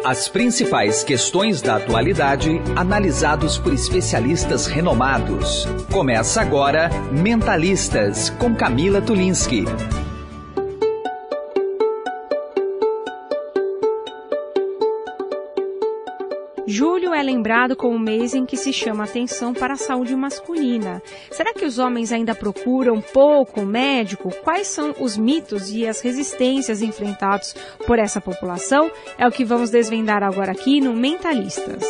As principais questões da atualidade, analisados por especialistas renomados. Começa agora Mentalistas, com Camila Tulinski. Julho é lembrado como o mês em que se chama atenção para a saúde masculina. Será que os homens ainda procuram pouco o médico? Quais são os mitos e as resistências enfrentados por essa população? É o que vamos desvendar agora aqui no Mentalistas.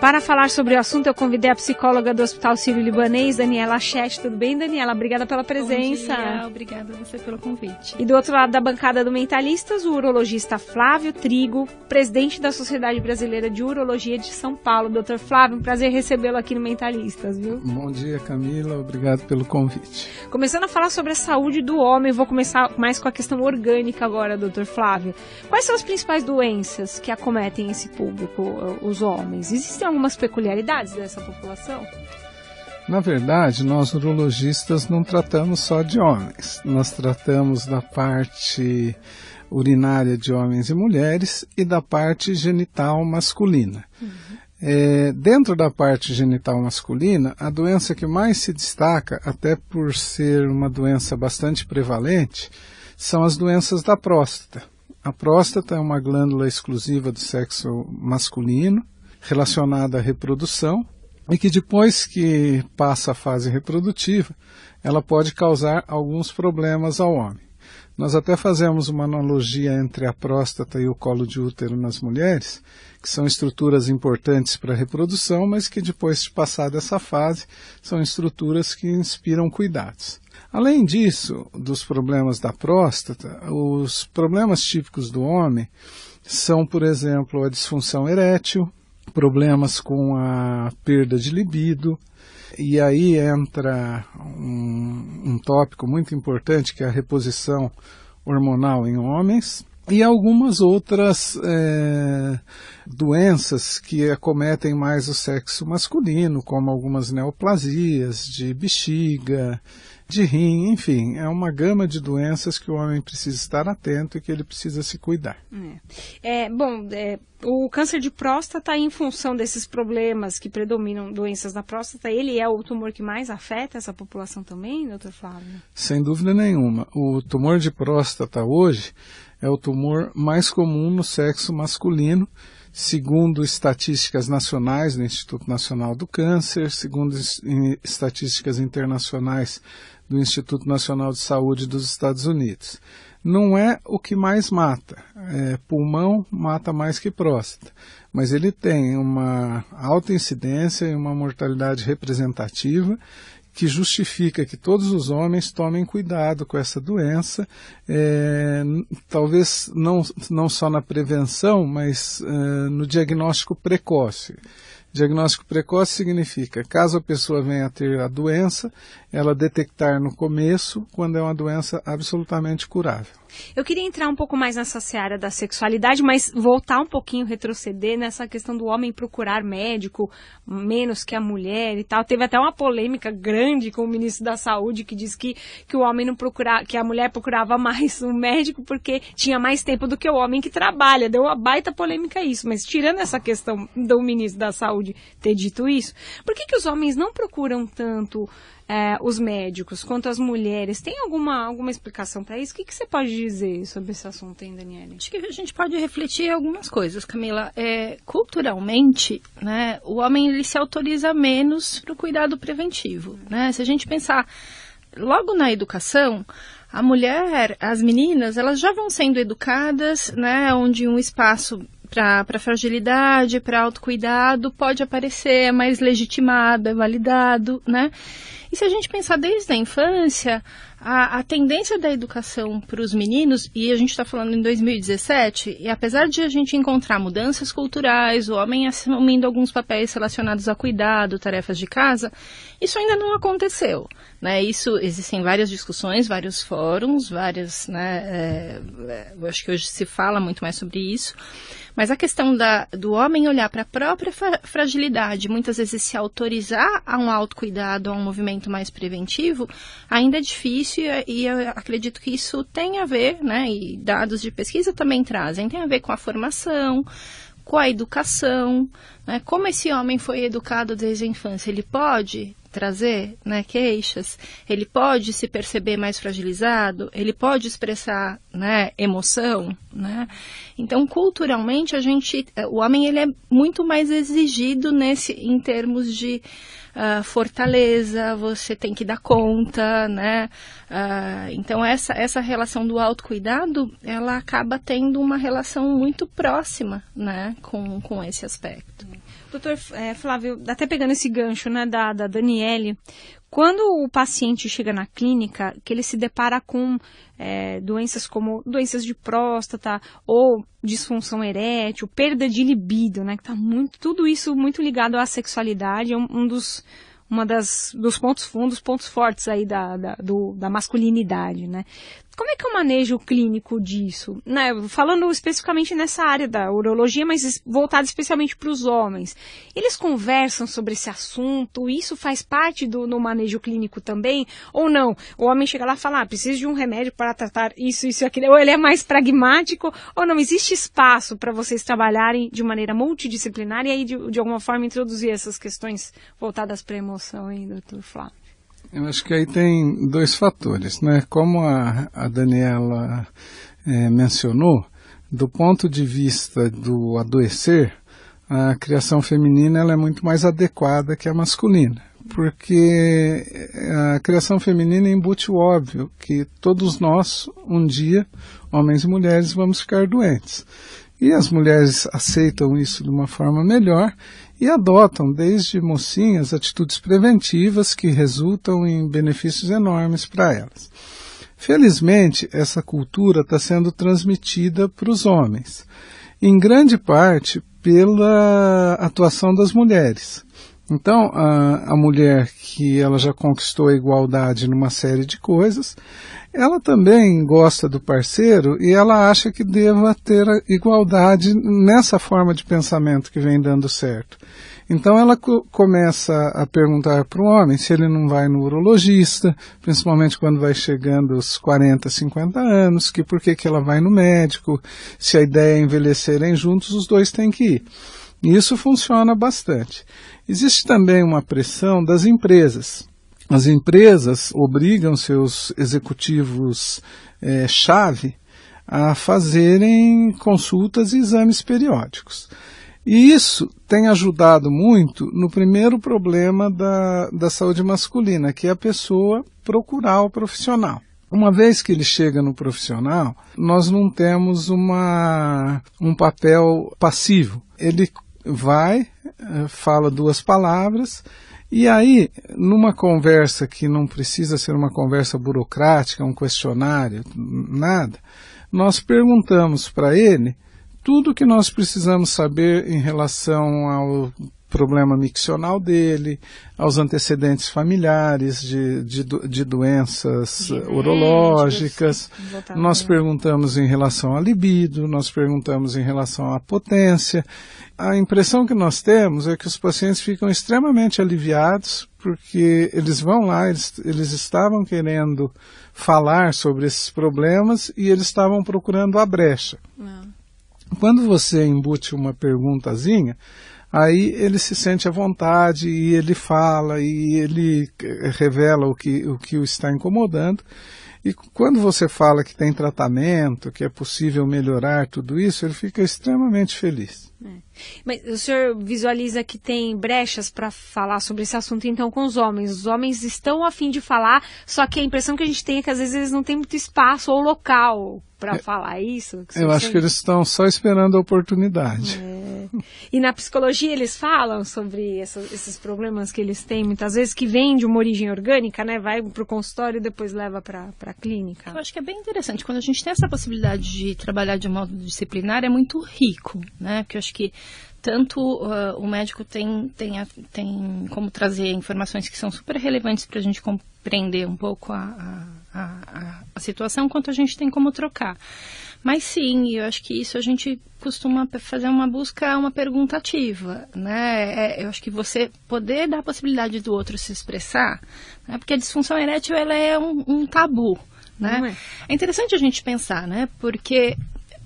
Para falar sobre o assunto, eu convidei a psicóloga do Hospital Sírio-Libanês, Daniela Achete. Tudo bem, Daniela? Obrigada pela presença. Bom dia, obrigada a você pelo convite. E do outro lado da bancada do Mentalistas, o urologista Flávio Trigo, presidente da Sociedade Brasileira de Urologia de São Paulo. Doutor Flávio, um prazer recebê-lo aqui no Mentalistas, viu? Bom dia, Camila. Obrigado pelo convite. Começando a falar sobre a saúde do homem, vou começar mais com a questão orgânica agora, doutor Flávio. Quais são as principais doenças que acometem esse público, os homens? Existem algumas peculiaridades dessa população? Na verdade, nós urologistas não tratamos só de homens. Nós tratamos da parte urinária de homens e mulheres e da parte genital masculina. Dentro da parte genital masculina, a doença que mais se destaca, até por ser uma doença bastante prevalente, são as doenças da próstata. A próstata é uma glândula exclusiva do sexo masculino, relacionada à reprodução, e que depois que passa a fase reprodutiva, ela pode causar alguns problemas ao homem. Nós até fazemos uma analogia entre a próstata e o colo de útero nas mulheres, que são estruturas importantes para a reprodução, mas que depois de passar dessa fase, são estruturas que inspiram cuidados. Além disso, dos problemas da próstata, os problemas típicos do homem são, por exemplo, a disfunção erétil, problemas com a perda de libido, e aí entra um tópico muito importante que é a reposição hormonal em homens, e algumas outras doenças que acometem mais o sexo masculino, como algumas neoplasias de bexiga, de rim, enfim, é uma gama de doenças que o homem precisa estar atento e que ele precisa se cuidar. O câncer de próstata, em função desses problemas que predominam doenças da próstata, ele é o tumor que mais afeta essa população também, doutor Flávio? Sem dúvida nenhuma. O tumor de próstata hoje é o tumor mais comum no sexo masculino, segundo estatísticas nacionais do Instituto Nacional do Câncer, segundo estatísticas internacionais do Instituto Nacional de Saúde dos Estados Unidos. Não é o que mais mata. Pulmão mata mais que próstata, mas ele tem uma alta incidência e uma mortalidade representativa que justifica que todos os homens tomem cuidado com essa doença, talvez não só na prevenção, mas no diagnóstico precoce. Diagnóstico precoce significa, caso a pessoa venha a ter a doença, ela detectar no começo, quando é uma doença absolutamente curável. Eu queria entrar um pouco mais nessa seara da sexualidade, mas voltar um pouquinho, retroceder nessa questão do homem procurar médico menos que a mulher e tal. Teve até uma polêmica grande com o ministro da Saúde que disse que o homem não procurava, que a mulher procurava mais um médico porque tinha mais tempo do que o homem que trabalha. Deu uma baita polêmica isso, mas tirando essa questão do ministro da Saúde ter dito isso, por que os homens não procuram tanto os médicos quanto as mulheres? Tem alguma explicação para isso? O que você pode dizer sobre esse assunto, hein, Daniela? Acho que a gente pode refletir algumas coisas, Camila. Culturalmente, né, o homem ele se autoriza menos para o cuidado preventivo. Né? Se a gente pensar logo na educação, a mulher, as meninas, elas já vão sendo educadas, né, onde um espaço para fragilidade, para autocuidado pode aparecer, é mais legitimado, é validado, né? E se a gente pensar desde a infância, a tendência da educação para os meninos, e a gente está falando em 2017, e apesar de a gente encontrar mudanças culturais, o homem assumindo alguns papéis relacionados a cuidado, tarefas de casa, isso ainda não aconteceu. Né? Isso, existem várias discussões, vários fóruns, eu acho que hoje se fala muito mais sobre isso, mas a questão do homem olhar para a própria fragilidade, muitas vezes se autorizar a um autocuidado, a um movimento mais preventivo, ainda é difícil. isso, e eu acredito que isso tem a ver, né, e dados de pesquisa também trazem, tem a ver com a formação, com a educação, né, como esse homem foi educado desde a infância. Ele pode trazer, né, queixas, ele pode se perceber mais fragilizado, ele pode expressar, né, emoção, né? Então, culturalmente, o homem ele é muito mais exigido em termos de fortaleza, você tem que dar conta, né? Então, essa relação do autocuidado, ela acaba tendo uma relação muito próxima, né, com esse aspecto. Doutor Flávio, até pegando esse gancho, né, da Daniele, quando o paciente chega na clínica, que ele se depara com doenças como doenças de próstata ou disfunção erétil, perda de libido, né, que tá tudo isso muito ligado à sexualidade, é dos pontos fortes aí da masculinidade, né? Como é que é o manejo clínico disso? Né? Falando especificamente nessa área da urologia, mas voltado especialmente para os homens. Eles conversam sobre esse assunto? Isso faz parte do manejo clínico também? Ou não? O homem chega lá e fala, preciso de um remédio para tratar isso e aquilo. Ou ele é mais pragmático? Ou não? Existe espaço para vocês trabalharem de maneira multidisciplinar e aí de alguma forma introduzir essas questões voltadas para a emoção, hein, doutor Flávio? Eu acho que aí tem dois fatores, né? Como a Daniela mencionou, do ponto de vista do adoecer, a criação feminina ela é muito mais adequada que a masculina, porque a criação feminina embute o óbvio, que todos nós, um dia, homens e mulheres, vamos ficar doentes. E as mulheres aceitam isso de uma forma melhor e adotam, desde mocinhas, atitudes preventivas que resultam em benefícios enormes para elas. Felizmente, essa cultura está sendo transmitida para os homens, em grande parte pela atuação das mulheres. Então, a mulher que ela já conquistou a igualdade numa série de coisas, ela também gosta do parceiro e ela acha que deva ter a igualdade nessa forma de pensamento que vem dando certo. Então ela começa a perguntar para o homem se ele não vai no urologista, principalmente quando vai chegando aos 40, 50 anos, que por que ela vai no médico, se a ideia é envelhecerem juntos, os dois têm que ir. E isso funciona bastante. Existe também uma pressão das empresas. As empresas obrigam seus executivos-chave a fazerem consultas e exames periódicos. E isso tem ajudado muito no primeiro problema da saúde masculina, que é a pessoa procurar o profissional. Uma vez que ele chega no profissional, nós não temos um papel passivo. Ele vai, fala 2 palavras, e aí, numa conversa que não precisa ser uma conversa burocrática, um questionário, nada, nós perguntamos para ele tudo o que nós precisamos saber em relação ao problema miccional dele, aos antecedentes familiares de doenças urológicas. Nós perguntamos em relação à libido, nós perguntamos em relação à potência. A impressão que nós temos é que os pacientes ficam extremamente aliviados, porque eles vão lá, eles estavam querendo falar sobre esses problemas e eles estavam procurando a brecha. Quando você embute uma perguntazinha, aí ele se sente à vontade e ele fala e ele revela o que o está incomodando. E quando você fala que tem tratamento, que é possível melhorar tudo isso, ele fica extremamente feliz. Mas o senhor visualiza que tem brechas para falar sobre esse assunto, então, com os homens? Os homens estão a fim de falar, só que a impressão que a gente tem é que às vezes eles não têm muito espaço ou local para falar isso. Eu acho que eles estão só esperando a oportunidade. E na psicologia eles falam sobre esses problemas que eles têm, muitas vezes, que vêm de uma origem orgânica, né? Vai para o consultório e depois leva para a clínica. Eu acho que é bem interessante. Quando a gente tem essa possibilidade de trabalhar de modo disciplinar, é muito rico, né? Porque eu acho que tanto o médico tem como trazer informações que são super relevantes para a gente compreender um pouco a situação, quanto a gente tem como trocar. Mas sim, eu acho que isso a gente costuma fazer uma busca, uma pergunta ativa, né? Eu acho que você poder dar a possibilidade do outro se expressar, né? Porque a disfunção erétil, ela é um tabu, né? É interessante a gente pensar, né? Porque,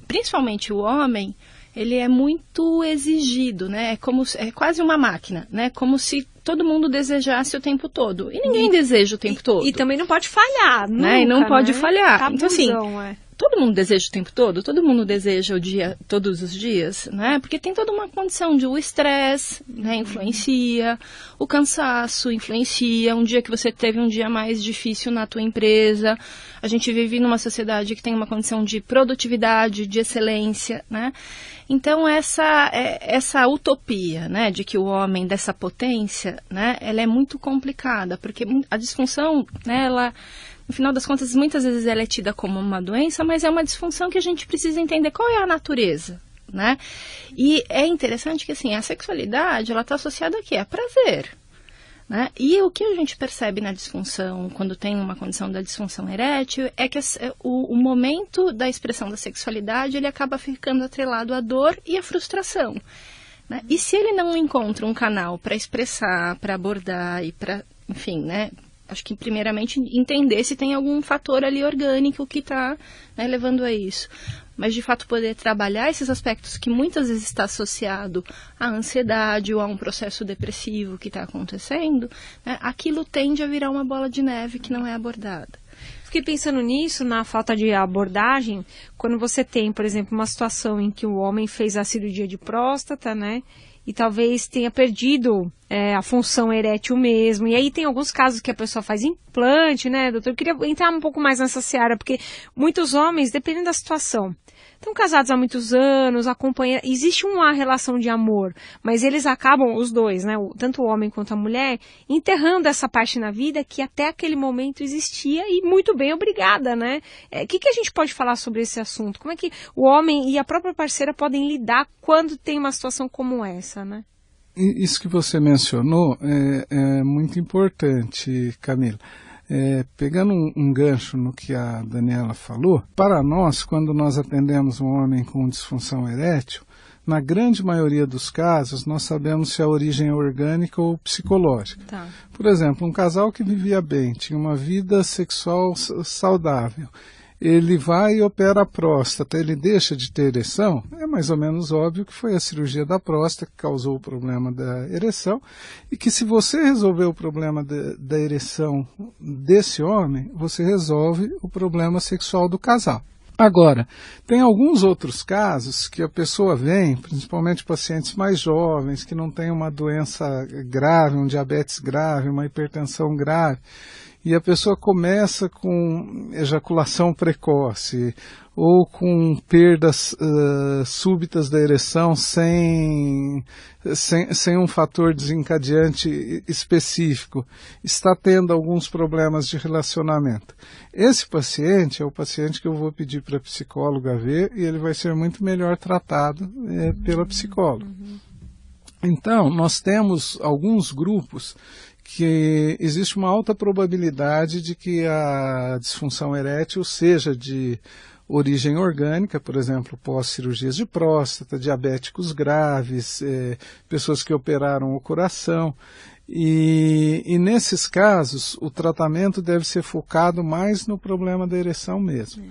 principalmente o homem, ele é muito exigido, né? É quase uma máquina, né? Como se todo mundo desejasse o tempo todo. E ninguém deseja o tempo todo. E também não pode falhar, nunca, né? E não pode falhar. Tabuzão, então, assim, todo mundo deseja o tempo todo? Todo mundo deseja o dia, todos os dias, né? Porque tem toda uma condição de o estresse, né? Influencia, o cansaço influencia, um dia que você teve um dia mais difícil na tua empresa. A gente vive numa sociedade que tem uma condição de produtividade, de excelência, né? Então, essa utopia, né, de que o homem, dessa potência, né, ela é muito complicada, porque a disfunção, né, ela, no final das contas, muitas vezes ela é tida como uma doença, mas é uma disfunção que a gente precisa entender qual é a natureza, né? E é interessante que, assim, a sexualidade, ela está associada a quê? A prazer. Né? E o que a gente percebe na disfunção, quando tem uma condição da disfunção erétil, é que o momento da expressão da sexualidade, ele acaba ficando atrelado à dor e à frustração. Né? E se ele não encontra um canal para expressar, para abordar e para, enfim, né? Acho que primeiramente entender se tem algum fator ali orgânico que está, né, levando a isso. Mas, de fato, poder trabalhar esses aspectos que muitas vezes está associado à ansiedade ou a um processo depressivo que está acontecendo, né, aquilo tende a virar uma bola de neve que não é abordada. Fiquei pensando nisso, na falta de abordagem, quando você tem, por exemplo, uma situação em que o homem fez a cirurgia de próstata, né? E talvez tenha perdido a função erétil mesmo. E aí tem alguns casos que a pessoa faz implante, né, doutor? Eu queria entrar um pouco mais nessa seara, porque muitos homens, dependendo da situação, estão casados há muitos anos, acompanham, existe uma relação de amor, mas eles acabam, os dois, né, tanto o homem quanto a mulher, enterrando essa parte na vida que até aquele momento existia e muito bem, obrigada, né? O que a gente pode falar sobre esse assunto? Como é que o homem e a própria parceira podem lidar quando tem uma situação como essa, né? Isso que você mencionou é muito importante, Camila. Pegando um gancho no que a Daniela falou, para nós, quando nós atendemos um homem com disfunção erétil, na grande maioria dos casos, nós sabemos se a origem é orgânica ou psicológica. Tá. Por exemplo, um casal que vivia bem, tinha uma vida sexual saudável, ele vai e opera a próstata, ele deixa de ter ereção, é mais ou menos óbvio que foi a cirurgia da próstata que causou o problema da ereção, e que se você resolver o problema da ereção desse homem, você resolve o problema sexual do casal. Agora, tem alguns outros casos que a pessoa vem, principalmente pacientes mais jovens, que não têm uma doença grave, um diabetes grave, uma hipertensão grave, e a pessoa começa com ejaculação precoce ou com perdas súbitas da ereção sem um fator desencadeante específico, está tendo alguns problemas de relacionamento. Esse paciente é o paciente que eu vou pedir para a psicóloga ver e ele vai ser muito melhor tratado pela psicóloga. Então, nós temos alguns grupos que existe uma alta probabilidade de que a disfunção erétil seja de origem orgânica, por exemplo, pós-cirurgias de próstata, diabéticos graves, pessoas que operaram o coração. E nesses casos, o tratamento deve ser focado mais no problema da ereção mesmo.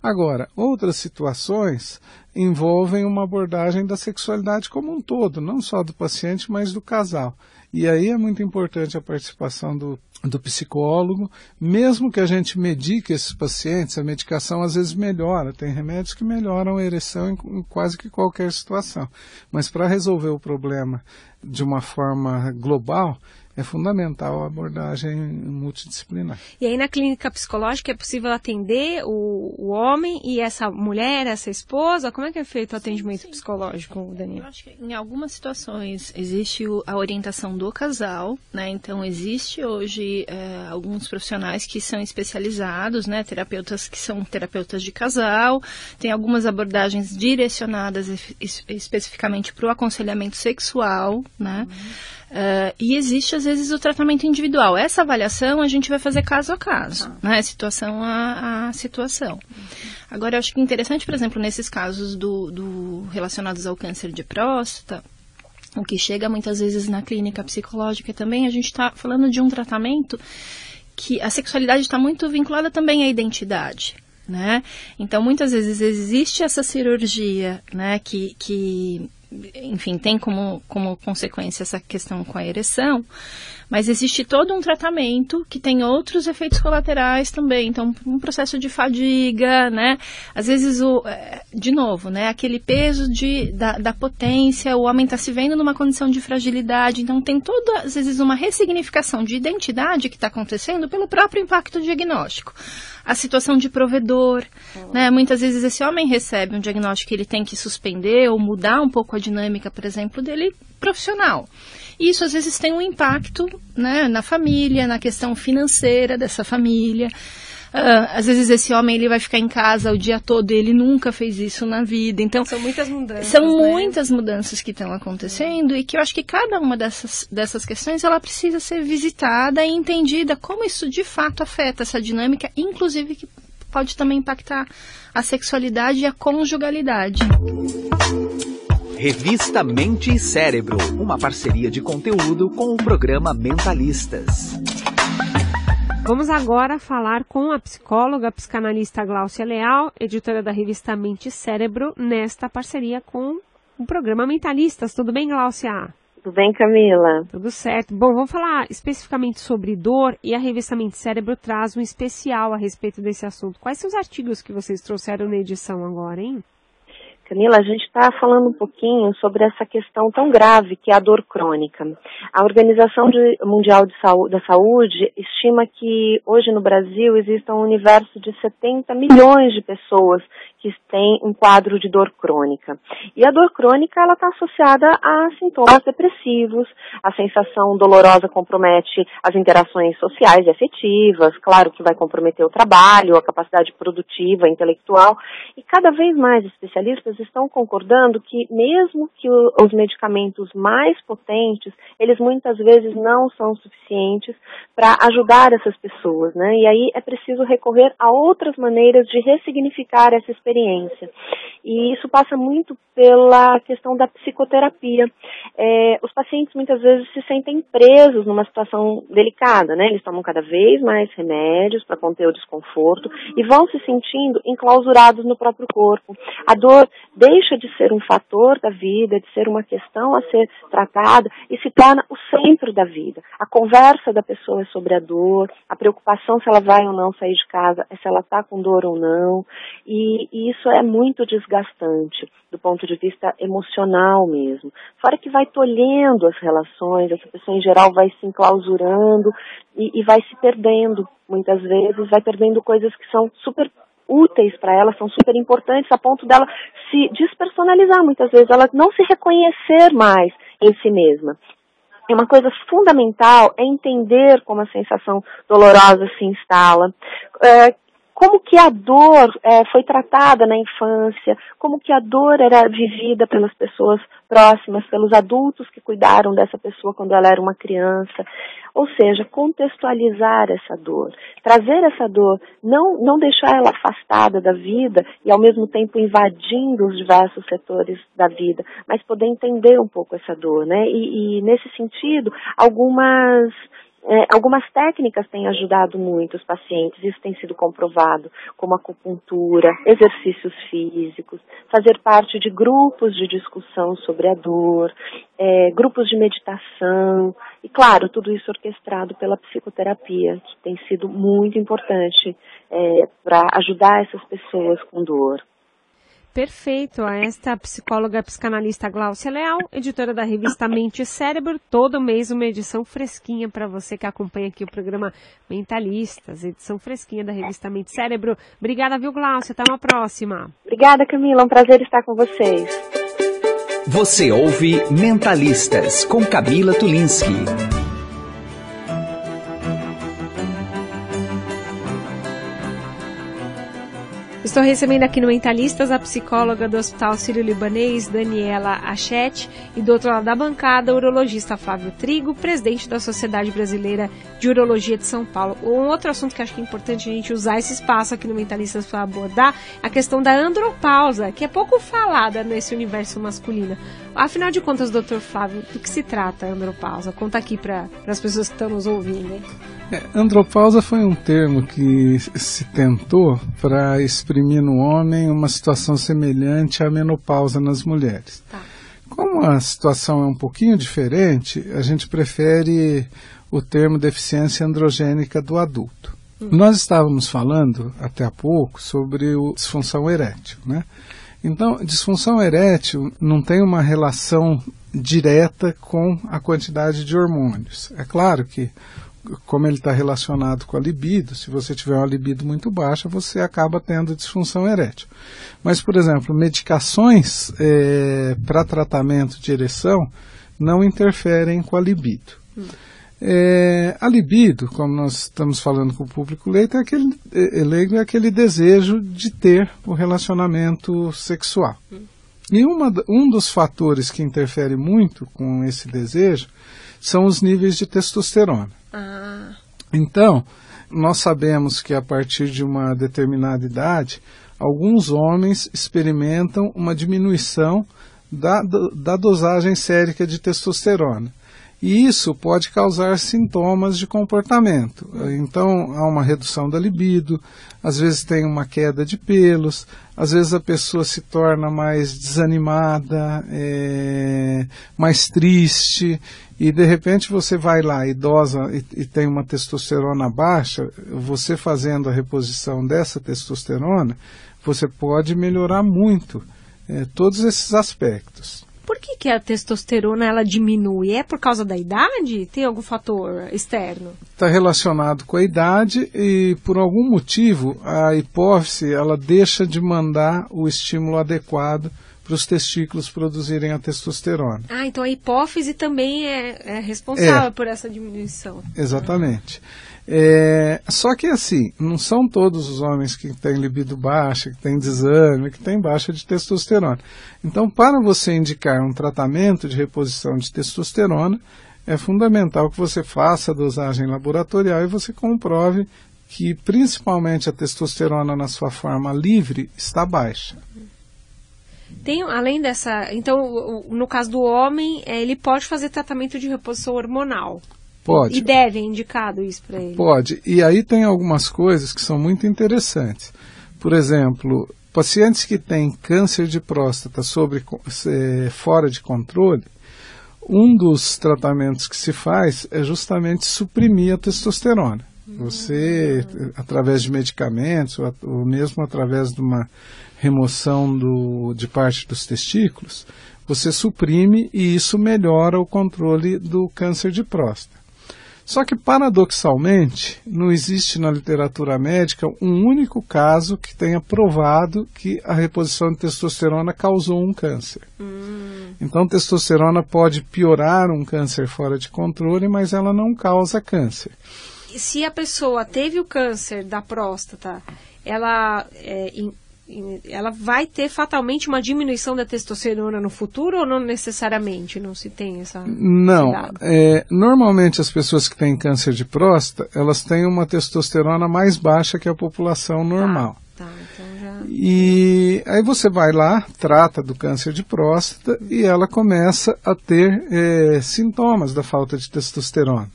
Agora, outras situações envolvem uma abordagem da sexualidade como um todo, não só do paciente, mas do casal. E aí é muito importante a participação do psicólogo, mesmo que a gente medique esses pacientes, a medicação às vezes melhora, tem remédios que melhoram a ereção em quase que qualquer situação. Mas para resolver o problema de uma forma global, é fundamental a abordagem multidisciplinar. E aí na clínica psicológica é possível atender o homem e essa mulher, essa esposa? Como é que é feito o atendimento psicológico, Daniela? Eu acho que em algumas situações existe a orientação do casal, né? Então, existe hoje alguns profissionais que são especializados, né? Terapeutas que são terapeutas de casal, tem algumas abordagens direcionadas especificamente para o aconselhamento sexual, né? E existe, às vezes, o tratamento individual. Essa avaliação a gente vai fazer caso a caso, né? Situação a situação. Agora, eu acho que interessante, por exemplo, nesses casos relacionados ao câncer de próstata, o que chega muitas vezes na clínica psicológica também, a gente está falando de um tratamento que a sexualidade está muito vinculada também à identidade, né? Então, muitas vezes existe essa cirurgia, né, que enfim, tem como consequência essa questão com a ereção, mas existe todo um tratamento que tem outros efeitos colaterais também, então um processo de fadiga, né, às vezes de novo, né, aquele peso da potência, o homem está se vendo numa condição de fragilidade, então tem toda, às vezes, uma ressignificação de identidade que está acontecendo pelo próprio impacto diagnóstico. A situação de provedor, né? Muitas vezes esse homem recebe um diagnóstico que ele tem que suspender ou mudar um pouco a dinâmica, por exemplo, dele profissional. E isso às vezes tem um impacto, né, na família, na questão financeira dessa família. Às vezes esse homem ele vai ficar em casa o dia todo e ele nunca fez isso na vida. Então, são muitas mudanças. São muitas mudanças que estão acontecendo e que eu acho que cada uma dessas questões ela precisa ser visitada e entendida como isso de fato afeta essa dinâmica, inclusive que pode também impactar a sexualidade e a conjugalidade. Revista Mente e Cérebro, uma parceria de conteúdo com o programa Mentalistas. Vamos agora falar com a psicóloga, a psicanalista Gláucia Leal, editora da revista Mente e Cérebro, nesta parceria com o programa Mentalistas. Tudo bem, Gláucia? Tudo bem, Camila? Tudo certo. Bom, vamos falar especificamente sobre dor e a revista Mente e Cérebro traz um especial a respeito desse assunto. Quais são os artigos que vocês trouxeram na edição agora, hein? Camila, a gente está falando um pouquinho sobre essa questão tão grave que é a dor crônica. A Organização Mundial da Saúde estima que hoje no Brasil exista um universo de 70 milhões de pessoas que têm um quadro de dor crônica. E a dor crônica ela está associada a sintomas depressivos, a sensação dolorosa compromete as interações sociais e afetivas, claro que vai comprometer o trabalho, a capacidade produtiva, intelectual, e cada vez mais especialistas estão concordando que mesmo que os medicamentos mais potentes, eles muitas vezes não são suficientes para ajudar essas pessoas, né? E aí é preciso recorrer a outras maneiras de ressignificar essa experiência. E isso passa muito pela questão da psicoterapia. Os pacientes muitas vezes se sentem presos numa situação delicada, né? Eles tomam cada vez mais remédios para conter o desconforto e vão se sentindo enclausurados no próprio corpo. A dor deixa de ser um fator da vida, de ser uma questão a ser tratada e se torna o centro da vida. A conversa da pessoa é sobre a dor, a preocupação se ela vai ou não sair de casa, é se ela está com dor ou não, e isso é muito desgastante do ponto de vista emocional mesmo. Fora que vai tolhendo as relações, essa pessoa em geral vai se enclausurando e vai se perdendo, muitas vezes, vai perdendo coisas que são super úteis para ela, são super importantes, a ponto dela se despersonalizar muitas vezes, ela não se reconhecer mais em si mesma. E uma coisa fundamental é entender como a sensação dolorosa se instala, como que a dor foi tratada na infância, como que a dor era vivida pelas pessoas próximas, pelos adultos que cuidaram dessa pessoa quando ela era uma criança. Ou seja, contextualizar essa dor, trazer essa dor, não deixar ela afastada da vida e ao mesmo tempo invadindo os diversos setores da vida, mas poder entender um pouco essa dor, né? E nesse sentido, algumas técnicas têm ajudado muito os pacientes, isso tem sido comprovado, como acupuntura, exercícios físicos, fazer parte de grupos de discussão sobre a dor, grupos de meditação, e claro, tudo isso orquestrado pela psicoterapia, que tem sido muito importante para ajudar essas pessoas com dor. Perfeito, esta psicóloga psicanalista Gláucia Leal, editora da revista Mente e Cérebro, todo mês uma edição fresquinha para você que acompanha aqui o programa Mentalistas, edição fresquinha da revista Mente e Cérebro. Obrigada, viu, Gláucia? Até uma próxima. Obrigada, Camila, é um prazer estar com vocês. Você ouve Mentalistas, com Camila Tulinski. Estou recebendo aqui no Mentalistas a psicóloga do Hospital Sírio-Libanês, Daniela Achete, e do outro lado da bancada, o urologista Flávio Trigo, presidente da Sociedade Brasileira de Urologia de São Paulo. Um outro assunto que acho que é importante a gente usar esse espaço aqui no Mentalistas para abordar é a questão da andropausa, que é pouco falada nesse universo masculino. Afinal de contas, doutor Flávio, do que se trata a andropausa? Conta aqui para as pessoas que estão nos ouvindo, hein? Andropausa foi um termo que se tentou para exprimir no homem uma situação semelhante à menopausa nas mulheres. Tá. Como a situação é um pouquinho diferente, a gente prefere o termo deficiência androgênica do adulto. Nós estávamos falando, até há pouco, sobre a disfunção erétil, né? Então, disfunção erétil não tem uma relação direta com a quantidade de hormônios. É claro que, como ele está relacionado com a libido, se você tiver uma libido muito baixa, você acaba tendo disfunção erétil. Mas, por exemplo, medicações para tratamento de ereção não interferem com a libido. A libido, como nós estamos falando com o público leigo, é aquele desejo de ter o relacionamento sexual. E um dos fatores que interfere muito com esse desejo são os níveis de testosterona. Então, nós sabemos que a partir de uma determinada idade, alguns homens experimentam uma diminuição da dosagem sérica de testosterona. E isso pode causar sintomas de comportamento. Então, há uma redução da libido, às vezes tem uma queda de pelos, às vezes a pessoa se torna mais desanimada, mais triste, e de repente você vai lá, idosa, e tem uma testosterona baixa, você fazendo a reposição dessa testosterona, você pode melhorar muito todos esses aspectos. Por que a testosterona ela diminui? É por causa da idade? Tem algum fator externo? Está relacionado com a idade e, por algum motivo, a hipófise ela deixa de mandar o estímulo adequado para os testículos produzirem a testosterona. Então a hipófise também é responsável por essa diminuição. Exatamente. Só que assim, não são todos os homens que têm libido baixa, que têm desânimo, que têm baixa de testosterona. Então, para você indicar um tratamento de reposição de testosterona, é fundamental que você faça a dosagem laboratorial e você comprove que principalmente a testosterona na sua forma livre está baixa. Além dessa, então, no caso do homem, ele pode fazer tratamento de reposição hormonal? Pode. E deve, é indicado isso para ele? Pode. E aí tem algumas coisas que são muito interessantes. Por exemplo, pacientes que têm câncer de próstata fora de controle, um dos tratamentos que se faz é justamente suprimir a testosterona. Você, através de medicamentos, ou mesmo através de uma remoção de parte dos testículos, você suprime e isso melhora o controle do câncer de próstata. Só que, paradoxalmente, não existe na literatura médica um único caso que tenha provado que a reposição de testosterona causou um câncer. Então, testosterona pode piorar um câncer fora de controle, mas ela não causa câncer. Se a pessoa teve o câncer da próstata, ela vai ter fatalmente uma diminuição da testosterona no futuro ou não necessariamente? Não se tem essa... Não. Normalmente as pessoas que têm câncer de próstata, elas têm uma testosterona mais baixa que a população normal. Então já... E aí você vai lá, trata do câncer de próstata e ela começa a ter sintomas da falta de testosterona.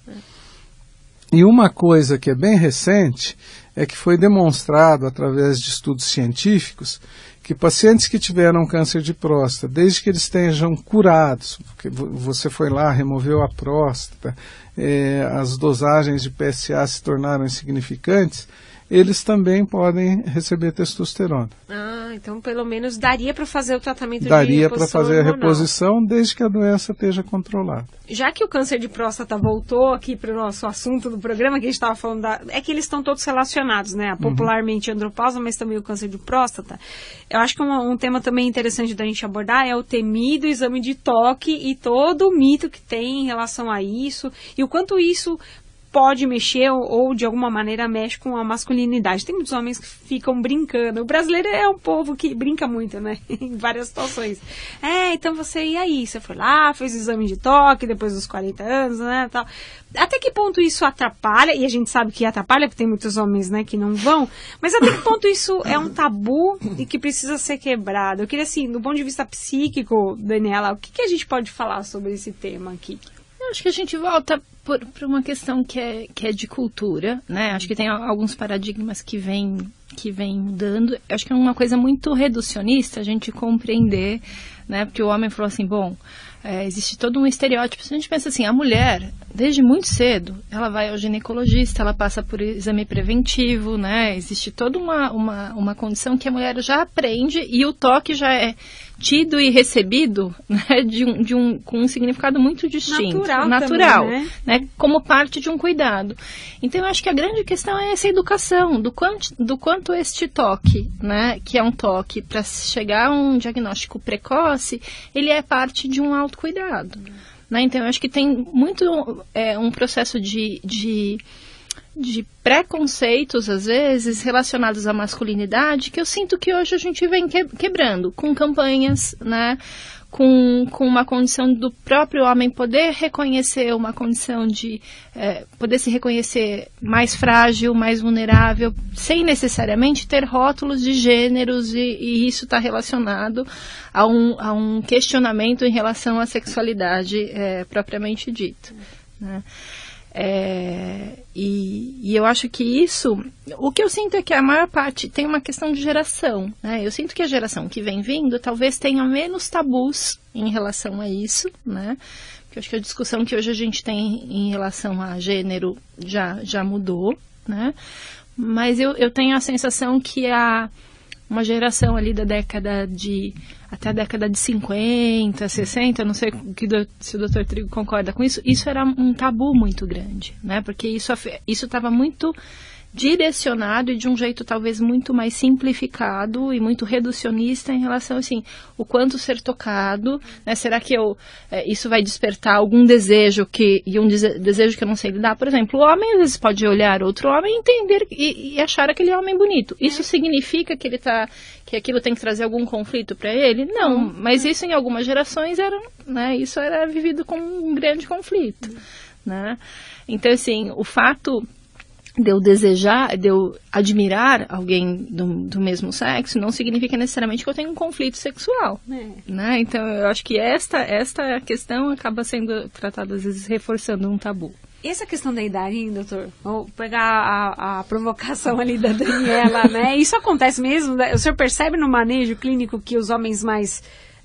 E uma coisa que é bem recente é que foi demonstrado através de estudos científicos que pacientes que tiveram câncer de próstata, desde que eles estejam curados, porque você foi lá, removeu a próstata, as dosagens de PSA se tornaram insignificantes, eles também podem receber testosterona. Então pelo menos daria para fazer o tratamento de reposição. Daria para fazer hormonal. A reposição desde que a doença esteja controlada. Já que o câncer de próstata voltou aqui para o nosso assunto do programa, que a gente estava falando, é que eles estão todos relacionados, né? Popularmente a andropausa, mas também o câncer de próstata. Eu acho que um tema também interessante da gente abordar é o temido exame de toque e todo o mito que tem em relação a isso, e o quanto isso pode mexer ou de alguma maneira mexe com a masculinidade. Tem muitos homens que ficam brincando. O brasileiro é um povo que brinca muito, né? Em várias situações. Então você, e aí? Você foi lá, fez o exame de toque depois dos 40 anos, né? Tal. Até que ponto isso atrapalha? E a gente sabe que atrapalha, porque tem muitos homens, né, que não vão. Mas até que ponto isso é um tabu e que precisa ser quebrado? Eu queria, assim, do ponto de vista psíquico, Daniela, o que a gente pode falar sobre esse tema aqui? Eu acho que a gente volta para uma questão que é de cultura, né? Acho que tem alguns paradigmas que vêm mudando. Eu acho que é uma coisa muito reducionista a gente compreender, né? Porque o homem falou assim, existe todo um estereótipo. Se a gente pensa assim, a mulher, desde muito cedo, ela vai ao ginecologista, ela passa por exame preventivo, né? Existe toda uma condição que a mulher já aprende e o toque já é tido e recebido, né, com um significado muito distinto. Natural também, né? Como parte de um cuidado. Então, eu acho que a grande questão é essa educação, do quanto este toque, né, que é um toque para chegar a um diagnóstico precoce, ele é parte de um autocuidado. Né? Então, eu acho que tem muito um processo de preconceitos, às vezes, relacionados à masculinidade, que eu sinto que hoje a gente vem quebrando, com campanhas, né, com uma condição do próprio homem poder reconhecer uma condição de poder se reconhecer mais frágil, mais vulnerável, sem necessariamente ter rótulos de gêneros, e isso está relacionado a um questionamento em relação à sexualidade propriamente dita, né? E eu acho que isso, o que eu sinto é que a maior parte tem uma questão de geração, né? Eu sinto que a geração que vem vindo talvez tenha menos tabus em relação a isso, né? Porque eu acho que a discussão que hoje a gente tem em relação a gênero já mudou, né? Mas eu tenho a sensação que uma geração ali até a década de 50, 60, não sei se o Dr. Trigo concorda com isso, isso era um tabu muito grande, né? Porque isso estava muito direcionado e de um jeito talvez muito mais simplificado e muito reducionista em relação, assim, o quanto ser tocado, né? Será que isso vai despertar algum desejo desejo que eu não sei lidar? Por exemplo, o homem às vezes pode olhar outro homem e entender e achar aquele homem bonito. Isso significa que aquilo tem que trazer algum conflito para ele? Não, mas isso em algumas gerações isso era vivido como um grande conflito, né? Então, assim, o fato de eu desejar, de eu admirar alguém do mesmo sexo, não significa necessariamente que eu tenho um conflito sexual, né? Então, eu acho que esta questão acaba sendo tratada, às vezes, reforçando um tabu. E essa questão da idade, hein, doutor? Vou pegar a provocação ali da Daniela, né? Isso acontece mesmo? O senhor percebe no manejo clínico que os homens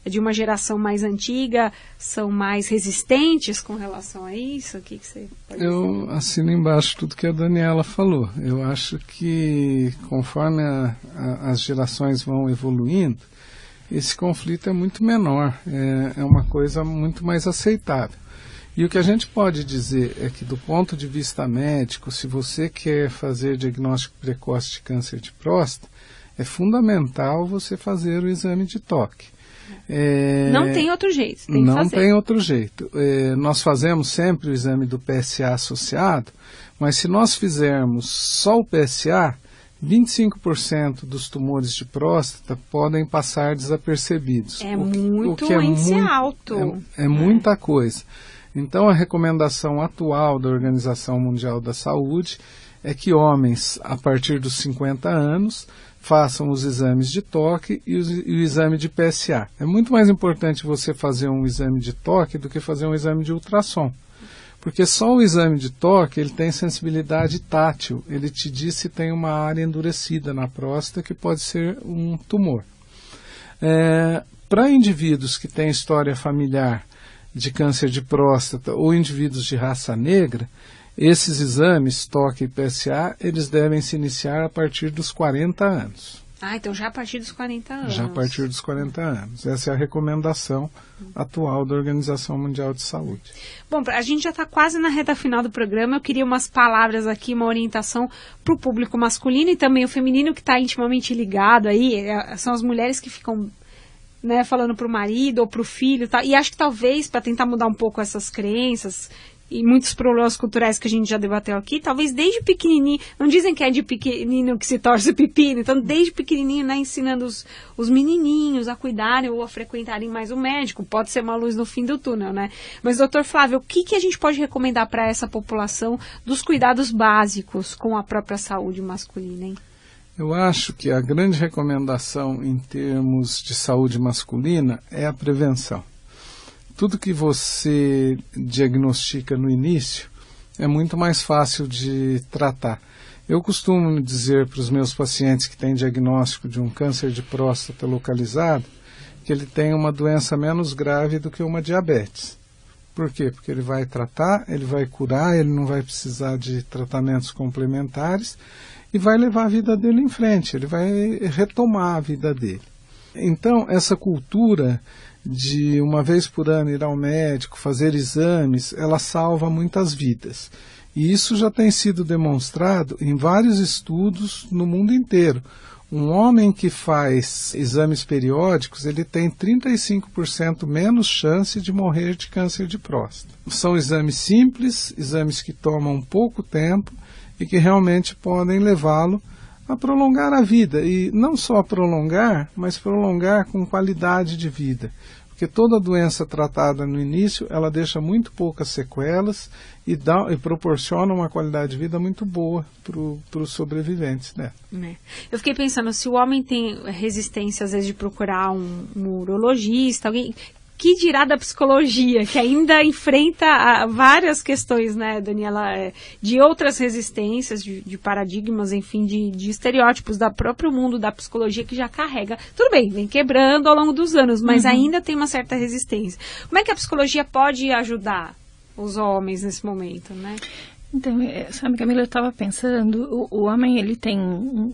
de uma geração mais antiga são mais resistentes com relação a isso? O que você pode dizer? Eu assino embaixo tudo que a Daniela falou. Eu acho que conforme as gerações vão evoluindo, esse conflito é muito menor, é uma coisa muito mais aceitável. E o que a gente pode dizer é que, do ponto de vista médico, se você quer fazer diagnóstico precoce de câncer de próstata, é fundamental você fazer o exame de toque. Não tem outro jeito. Tem outro jeito. Nós fazemos sempre o exame do PSA associado, mas se nós fizermos só o PSA, 25% dos tumores de próstata podem passar desapercebidos. O que é alto. É muita coisa. Então, a recomendação atual da Organização Mundial da Saúde é que homens, a partir dos 50 anos, façam os exames de toque e o exame de PSA. É muito mais importante você fazer um exame de toque do que fazer um exame de ultrassom. Porque só o exame de toque, ele tem sensibilidade tátil. Ele te diz se tem uma área endurecida na próstata que pode ser um tumor. Para indivíduos que têm história familiar de câncer de próstata ou indivíduos de raça negra, Esses exames, toque e PSA, eles devem se iniciar a partir dos 40 anos. Ah, então já a partir dos 40 anos. Já a partir dos 40 anos. Essa é a recomendação atual da Organização Mundial de Saúde. Bom, a gente já está quase na reta final do programa. Eu queria umas palavras aqui, uma orientação para o público masculino e também o feminino, que está intimamente ligado aí. São as mulheres que ficam, né, falando para o marido ou para o filho. Tá? E acho que talvez, para tentar mudar um pouco essas crenças e muitos problemas culturais que a gente já debateu aqui, talvez desde pequenininho, não dizem que é de pequenininho que se torce o pepino, então desde pequenininho, né, ensinando os menininhos a cuidarem ou a frequentarem mais o médico, pode ser uma luz no fim do túnel, né? Mas, doutor Flávio, o que a gente pode recomendar para essa população dos cuidados básicos com a própria saúde masculina, hein? Eu acho que a grande recomendação em termos de saúde masculina é a prevenção. Tudo que você diagnostica no início é muito mais fácil de tratar. Eu costumo dizer para os meus pacientes que têm diagnóstico de um câncer de próstata localizado que ele tem uma doença menos grave do que uma diabetes. Por quê? Porque ele vai tratar, ele vai curar, ele não vai precisar de tratamentos complementares e vai levar a vida dele em frente, ele vai retomar a vida dele. Então, essa cultura de uma vez por ano ir ao médico, fazer exames, ela salva muitas vidas. E isso já tem sido demonstrado em vários estudos no mundo inteiro. Um homem que faz exames periódicos, ele tem 35% menos chance de morrer de câncer de próstata. São exames simples, exames que tomam pouco tempo e que realmente podem levá-lo a prolongar a vida, e não só prolongar, mas prolongar com qualidade de vida, porque toda doença tratada no início, ela deixa muito poucas sequelas e proporciona uma qualidade de vida muito boa para os sobreviventes, né? Eu fiquei pensando, se o homem tem resistência às vezes de procurar um urologista, alguém... Que dirá da psicologia, que ainda enfrenta várias questões, né, Daniela, de outras resistências, de paradigmas, enfim, de estereótipos do próprio mundo da psicologia que já carrega. Tudo bem, vem quebrando ao longo dos anos, mas ainda tem uma certa resistência. Como é que a psicologia pode ajudar os homens nesse momento, né? Então, sabe, Camila, eu estava pensando, o homem, ele tem,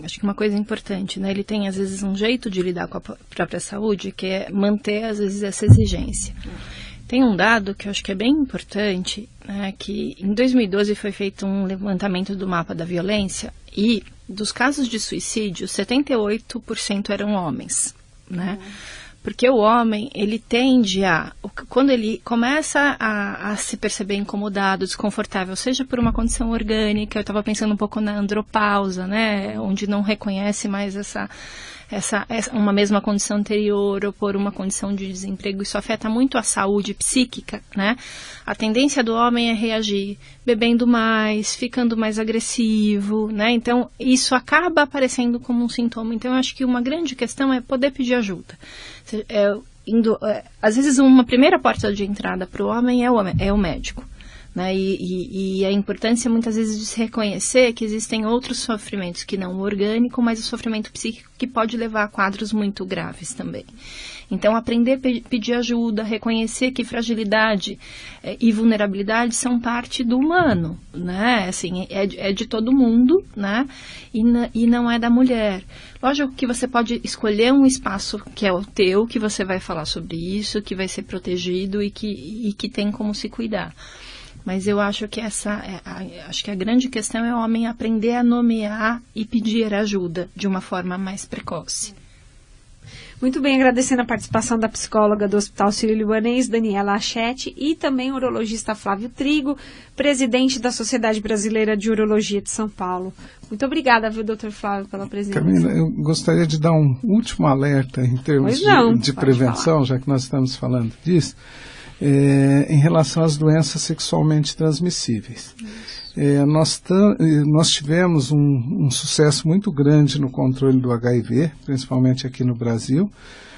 acho que uma coisa importante, né? Ele tem, às vezes, um jeito de lidar com a própria saúde, que é manter, às vezes, essa exigência. Tem um dado que eu acho que é bem importante, né? Que em 2012 foi feito um levantamento do mapa da violência e dos casos de suicídio, 78% eram homens, né? Porque o homem, ele tende quando ele começa a se perceber incomodado, desconfortável, seja por uma condição orgânica, eu estava pensando um pouco na andropausa, né, onde não reconhece mais uma mesma condição anterior, ou por uma condição de desemprego, isso afeta muito a saúde psíquica, né? A tendência do homem é reagir bebendo mais, ficando mais agressivo, né? Então, isso acaba aparecendo como um sintoma. Então, eu acho que uma grande questão é poder pedir ajuda. Às vezes, uma primeira porta de entrada para o homem é o médico. Né? E a importância muitas vezes de se reconhecer que existem outros sofrimentos que não o orgânico, mas o sofrimento psíquico que pode levar a quadros muito graves também. Então, aprender a pedir ajuda, reconhecer que fragilidade e vulnerabilidade são parte do humano, né? Assim, é de todo mundo, né? E não é da mulher. Lógico que você pode escolher um espaço que é o teu, que você vai falar sobre isso, que vai ser protegido e que tem como se cuidar. Mas eu acho que acho que a grande questão é o homem aprender a nomear e pedir ajuda de uma forma mais precoce. Muito bem, agradecendo a participação da psicóloga do Hospital Sírio-Libanês, Daniela Achetti, e também o urologista Flávio Trigo, presidente da Sociedade Brasileira de Urologia de São Paulo. Muito obrigada, viu, doutor Flávio, pela presença. Camila, eu gostaria de dar um último alerta em termos de prevenção, já que nós estamos falando disso. Em relação às doenças sexualmente transmissíveis. Nós tivemos um sucesso muito grande no controle do HIV, principalmente aqui no Brasil,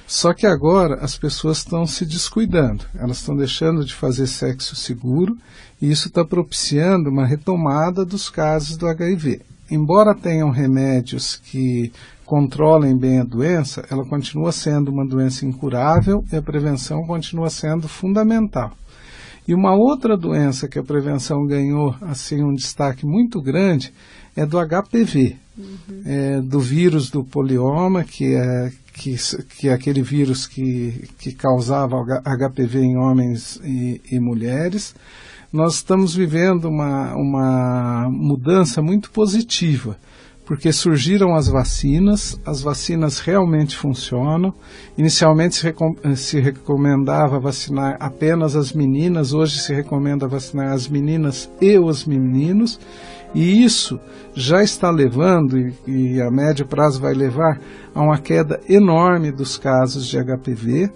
só que agora as pessoas estão se descuidando, elas estão deixando de fazer sexo seguro e isso está propiciando uma retomada dos casos do HIV. Embora tenham remédios que controlem bem a doença, ela continua sendo uma doença incurável e a prevenção continua sendo fundamental. E uma outra doença que a prevenção ganhou assim um destaque muito grande é do HPV, do vírus do polioma, que é aquele vírus que causava HPV em homens e mulheres. Nós estamos vivendo uma mudança muito positiva, porque surgiram as vacinas realmente funcionam. Inicialmente se recomendava vacinar apenas as meninas, hoje se recomenda vacinar as meninas e os meninos, e isso já está levando, e a médio prazo vai levar, a uma queda enorme dos casos de HPV,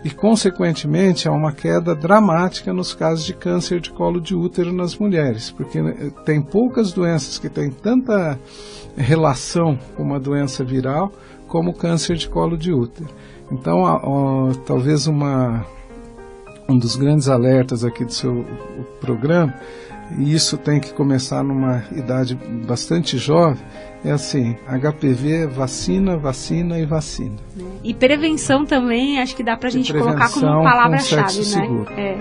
e consequentemente a uma queda dramática nos casos de câncer de colo de útero nas mulheres, porque tem poucas doenças que têm tanta relação com uma doença viral como o câncer de colo de útero. Então, talvez um dos grandes alertas aqui do seu programa, e isso tem que começar numa idade bastante jovem, é assim, HPV, vacina, vacina e vacina. E prevenção também, acho que dá pra gente colocar como palavra-chave, né?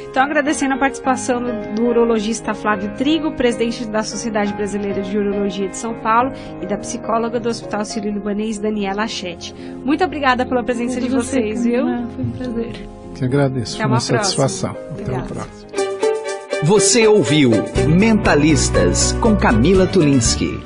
Então, agradecendo a participação do urologista Flávio Trigo, presidente da Sociedade Brasileira de Urologia de São Paulo, e da psicóloga do Hospital Sírio-Libanês, Daniela Achete. Muito obrigada pela presença de vocês, viu? Foi um prazer. Que agradeço, foi uma satisfação. Até a próxima. Você ouviu Mentalistas com Camila Tulinski.